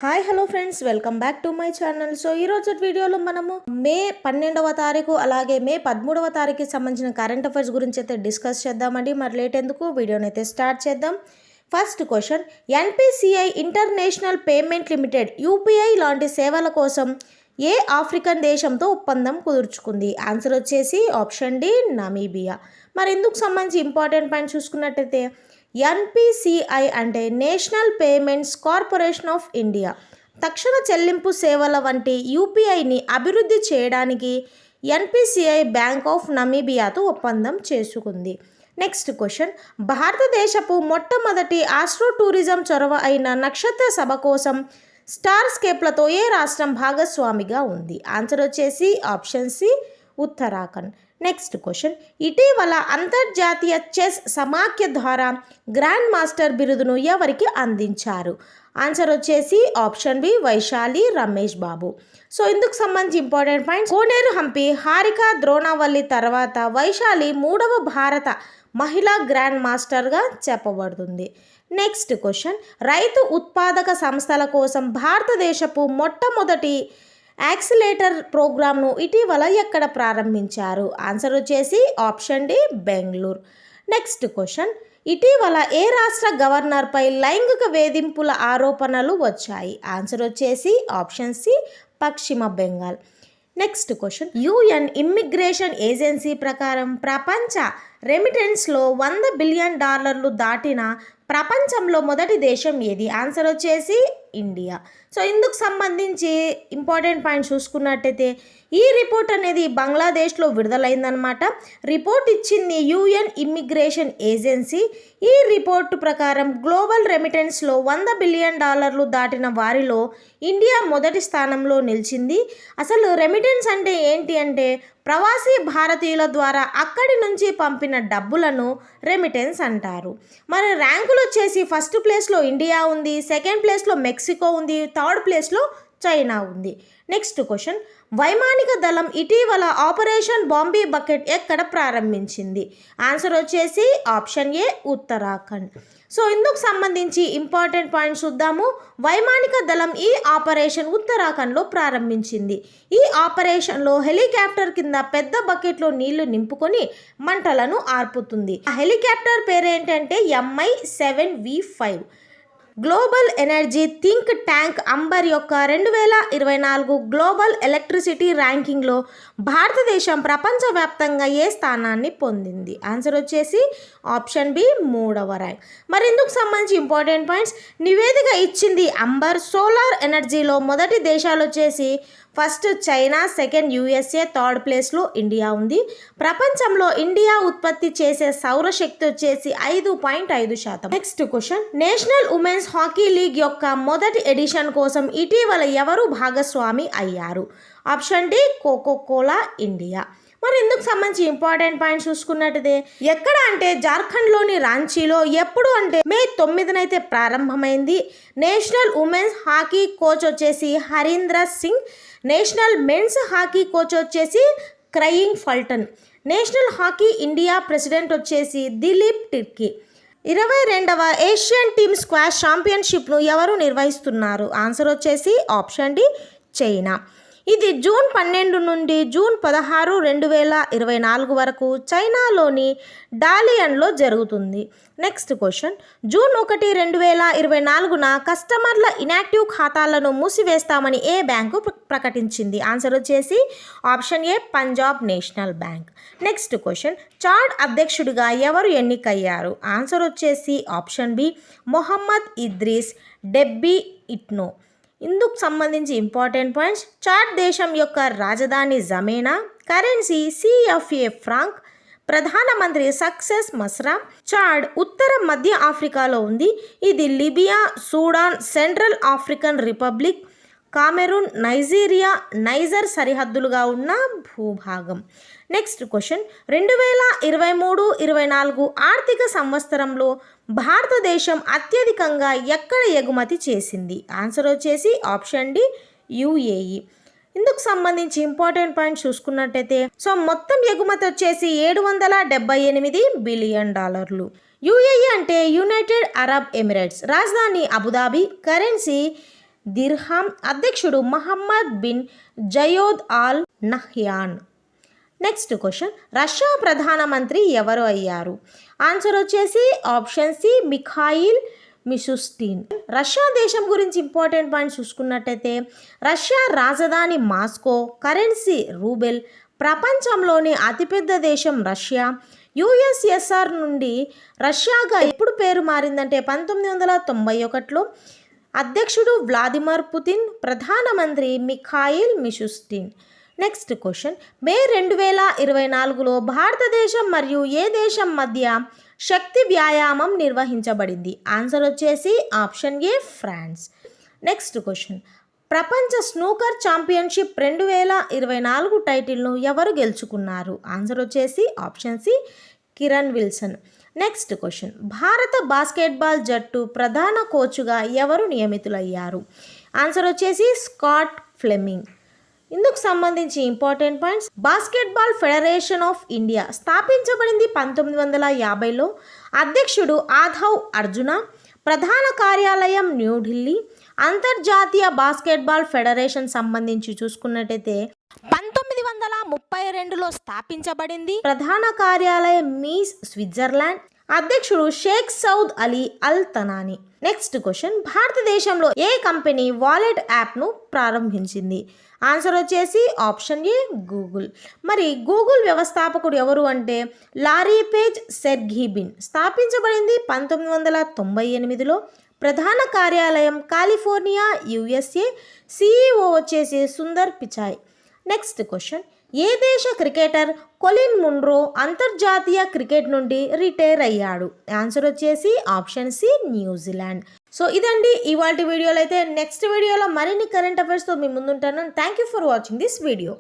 Hi hello friends, welcome back to my channel. So ఈ రోజు వీడియోలో మనము మే 12వ తారీఖు అలాగే మే 13వ తారీఖుకి సంబంధించిన కరెంట్ అఫైర్స్ గురించి అయితే డిస్కస్ చేద్దామండి. మరి లేట్ ఎందుకు, వీడియోని అయితే స్టార్ట్ చేద్దాం. First question, NPCI international payment limited UPI లాంటి సేవల కోసం ఏ ఆఫ్రికన్ దేశంతో ఒప్పందం కుదుర్చుకుంది? ఆన్సర్ వచ్చేసి ఆప్షన్ డి, నమీబియా. మరి ఇందుకు సంబంధించి ఇంపార్టెంట్ పాయింట్ చూసుకున్నట్టయితే ఎన్పిసిఐ అంటే national payments corporation of India తక్షణ చెల్లింపు సేవల వంటి యూపీఐని అభివృద్ధి చేయడానికి ఎన్పిసిఐ బ్యాంక్ ఆఫ్ నమీబియాతో ఒప్పందం చేసుకుంది. నెక్స్ట్ క్వశ్చన్, భారతదేశపు మొట్టమొదటి ఆస్ట్రో టూరిజం చొరవ అయిన నక్షత్ర సభ కోసం స్టార్ స్కేప్లతో ఏ రాష్ట్రం భాగస్వామిగా ఉంది? ఆన్సర్ వచ్చేసి option C, Uttarakhand. Next question, ఇటీవల అంతర్జాతీయ చెస్ సమాఖ్య ద్వారా గ్రాండ్ మాస్టర్ బిరుదును ఎవరికి అందించారు? ఆన్సర్ వచ్చేసి option B, Vaishali Ramesh Babu. So ఇందుకు సంబంధించి ఇంపార్టెంట్ పాయింట్స్, కోనేరు హంపి హారిక ద్రోణావల్లి తర్వాత వైశాలి 3వ భారత మహిళా గ్రాండ్ మాస్టర్గా చెప్పబడుతుంది. నెక్స్ట్ క్వశ్చన్, రైతు ఉత్పాదక సంస్థల కోసం భారతదేశపు మొట్టమొదటి యాక్సిలేటర్ ప్రోగ్రామ్ను ఇటీవల ఎక్కడ ప్రారంభించారు? ఆన్సర్ వచ్చేసి option D, Bengaluru. Next question, ఇటీవల ఏ రాష్ట్ర గవర్నర్పై లైంగిక వేధింపుల ఆరోపణలు వచ్చాయి? ఆన్సర్ వచ్చేసి ఆప్షన్ సి, పశ్చిమ Bengal. Next question, UN immigration agency ప్రకారం ప్రపంచ రెమిటెన్స్లో $100 బిలియన్ దాటిన ప్రపంచంలో మొదటి దేశం ఏది? ఆన్సర్ వచ్చేసి ఇండియా. సో ఇందుకు సంబంధించి ఇంపార్టెంట్ పాయింట్ చూసుకున్నట్టయితే ఈ రిపోర్ట్ అనేది బంగ్లాదేశ్లో విడుదలైందనమాట. రిపోర్ట్ ఇచ్చింది యుఎన్ ఇమ్మిగ్రేషన్ ఏజెన్సీ. ఈ రిపోర్టు ప్రకారం గ్లోబల్ రెమిటెన్స్లో $100 బిలియన్ దాటిన వారిలో ఇండియా మొదటి స్థానంలో నిలిచింది. అసలు రెమిటెన్స్ అంటే ఏంటి అంటే ప్రవాసీ భారతీయుల ద్వారా అక్కడి నుంచి పంపిన డబ్బులను రెమిటెన్స్ అంటారు. మరి ర్యాంకులు వచ్చేసి ఫస్ట్ ప్లేస్లో ఇండియా ఉంది, సెకండ్ ప్లేస్లో మెక్సికో ఉంది, థర్డ్ ప్లేస్లో చైనా ఉంది. నెక్స్ట్ క్వశ్చన్, వైమానిక దళం ఇటీవల ఆపరేషన్ బాంబీ బకెట్ ఎక్కడ ప్రారంభించింది? ఆన్సర్ వచ్చేసి ఆప్షన్ ఏ, ఉత్తరాఖండ్. సో ఇందుకు సంబంధించి ఇంపార్టెంట్ పాయింట్స్ చూద్దాము. వైమానిక దళం ఈ ఆపరేషన్ ఉత్తరాఖండ్లో ప్రారంభించింది. ఈ ఆపరేషన్లో హెలికాప్టర్ కింద పెద్ద బకెట్లో నీళ్లు నింపుకొని మంటలను ఆర్పుతుంది. ఆ హెలికాప్టర్ పేరు ఏంటంటే MI-7V5. Global energy think tank Ember యొక్క 2024 గ్లోబల్ ఎలక్ట్రిసిటీ ర్యాంకింగ్లో భారతదేశం ప్రపంచవ్యాప్తంగా ఏ స్థానాన్ని పొందింది? ఆన్సర్ వచ్చేసి ఆప్షన్ బి, 3వ ర్యాంక్. మరి ఇందుకు సంబంధించి ఇంపార్టెంట్ పాయింట్స్, నివేదిక ఇచ్చింది అంబర్ సోలార్ ఎనర్జీలో మొదటి దేశాలు వచ్చేసి first China, second USA, third ప్లేస్లో ఇండియా ఉంది. ప్రపంచంలో ఇండియా ఉత్పత్తి చేసే సౌరశక్తి వచ్చేసి 5.5%. నెక్స్ట్ క్వశ్చన్, నేషనల్ ఉమెన్స్ హాకీ లీగ్ యొక్క మొదటి ఎడిషన్ కోసం ఇటీవల ఎవరు భాగస్వామి అయ్యారు? Option D, Coca Cola India. మరి ఇందుకు సంబంధించి ఇంపార్టెంట్ పాయింట్స్ చూసుకున్నట్టయితే ఎక్కడ అంటే జార్ఖండ్లోని రాంచీలో. ఎప్పుడు అంటే మే 9 ప్రారంభమైంది. నేషనల్ ఉమెన్స్ హాకీ కోచ్ వచ్చేసి Harendra Singh. National men's hockey coach వచ్చేసి Craig Fulton. National hockey India president వచ్చేసి దిలీప్ టిర్కీ. 22వ ఏషియన్ టీమ్ స్క్వాష్ ఛాంపియన్షిప్ను ఎవరు నిర్వహిస్తున్నారు? ఆన్సర్ వచ్చేసి ఆప్షన్ డి, చైనా. ఇది జూన్ 12 నుండి జూన్ 16, 2024 వరకు చైనాలోని డాలియన్లో జరుగుతుంది. నెక్స్ట్ క్వశ్చన్, జూన్ 1, 2024న కస్టమర్ల ఇనాక్టివ్ ఖాతాలను మూసివేస్తామని ఏ బ్యాంకు ప్రకటించింది? ఆన్సర్ వచ్చేసి option A, Punjab national bank. Next question, Chad అధ్యక్షుడిగా ఎవరు ఎన్నికయ్యారు? ఆన్సర్ వచ్చేసి option B, Mohamed Idriss Deby Itno. ఇందుకు సంబంధించి ఇంపార్టెంట్ పాయింట్స్, చాడ్ దేశం యొక్క రాజధాని జమేనా, కరెన్సీ CFA ఫ్రాంక్, ప్రధానమంత్రి సక్సెస్ మస్రా. చాడ్ ఉత్తర మధ్య ఆఫ్రికాలో ఉంది. ఇది Libya, Sudan, Central African Republic, Cameroon, Nigeria, Niger సరిహద్దులుగా ఉన్న భూభాగం. నెక్స్ట్ క్వశ్చన్, 2023-24 ఆర్థిక సంవత్సరంలో భారతదేశం అత్యధికంగా ఎక్కడ ఎగుమతి చేసింది? ఆన్సర్ వచ్చేసి ఆప్షన్ డి, UAE. ఇందుకు సంబంధించి ఇంపార్టెంట్ పాయింట్ చూసుకున్నట్టయితే సో మొత్తం ఎగుమతి వచ్చేసి $778 బిలియన్. UAE అంటే యునైటెడ్ అరబ్ ఎమిరేట్స్. రాజధాని అబుదాబి. Currency dirham. అధ్యక్షుడు Mohamed bin Zayed Al Nahyan. Next question, Russia ప్రధానమంత్రి ఎవరు అయ్యారు? ఆన్సర్ వచ్చేసి option C Mikhail Mishustin. Russia దేశం గురించి ఇంపార్టెంట్ పాయింట్స్ చూసుకున్నట్టయితే రష్యా రాజధాని మాస్కో, కరెన్సీ రూబెల్, ప్రపంచంలోని అతిపెద్ద దేశం రష్యా. యుఎస్ఎస్ఆర్ నుండి రష్యాగా ఎప్పుడు పేరు మారిందంటే 1991లో. అధ్యక్షుడు వ్లాదిమిర్ పుతిన్, ప్రధానమంత్రి Mikhail Mishustin. Next question, May 2024లో భారతదేశం మరియు ఏ దేశం మధ్య శక్తి వ్యాయామం నిర్వహించబడింది? ఆన్సర్ వచ్చేసి option A France. Next question, ప్రపంచ స్నూకర్ ఛాంపియన్షిప్ 2024 టైటిల్ను ఎవరు గెలుచుకున్నారు? ఆన్సర్ వచ్చేసి option C Kyren Wilson. Next question, భారత బాస్కెట్బాల్ జట్టు ప్రధాన కోచ్గా ఎవరు నియమితులయ్యారు? ఆన్సర్ వచ్చేసి స్కాట్ ఫ్లెమింగ్. ఇందుకు సంబంధించి important points, basketball federation of India స్థాపించబడింది 1950లో. అధ్యక్షుడు ఆధవ్ అర్జున. ప్రధాన కార్యాలయం న్యూఢిల్లీ. అంతర్జాతీయ బాస్కెట్బాల్ ఫెడరేషన్ సంబంధించి చూసుకున్నట్టయితే 1932లో స్థాపించబడింది. ప్రధాన కార్యాలయం మీస్, స్విట్జర్లాండ్. అధ్యక్షుడు షేక్ సౌద్ అలీ అల్ తనాని. నెక్స్ట్ క్వశ్చన్, భారతదేశంలో ఏ కంపెనీ వాలెట్ యాప్ను ప్రారంభించింది? ఆన్సర్ వచ్చేసి ఆప్షన్ ఏ గూగుల్. మరి గూగుల్ వ్యవస్థాపకుడు ఎవరు అంటే లారీ పేజ్ సెర్గీబిన్. స్థాపించబడింది 1998లో. ప్రధాన కార్యాలయం కాలిఫోర్నియా, యుఎస్ఏ. సిఇఓ వచ్చేసి సుందర్ పిచాయ్. నెక్స్ట్ క్వశ్చన్, ఏ దేశ క్రికెటర్ కొలిన్ మున్రో అంతర్జాతీయ క్రికెట్ నుండి రిటైర్ అయ్యాడు? ఆన్సర్ వచ్చేసి ఆప్షన్ సి న్యూజిలాండ్. సో ఇదండి ఇవాల్టి వీడియోలో. అయితే నెక్స్ట్ వీడియోలో మరిన్ని కరెంట్ అఫైర్స్తో మీ ముందుంటాను. Thank you for watching this video.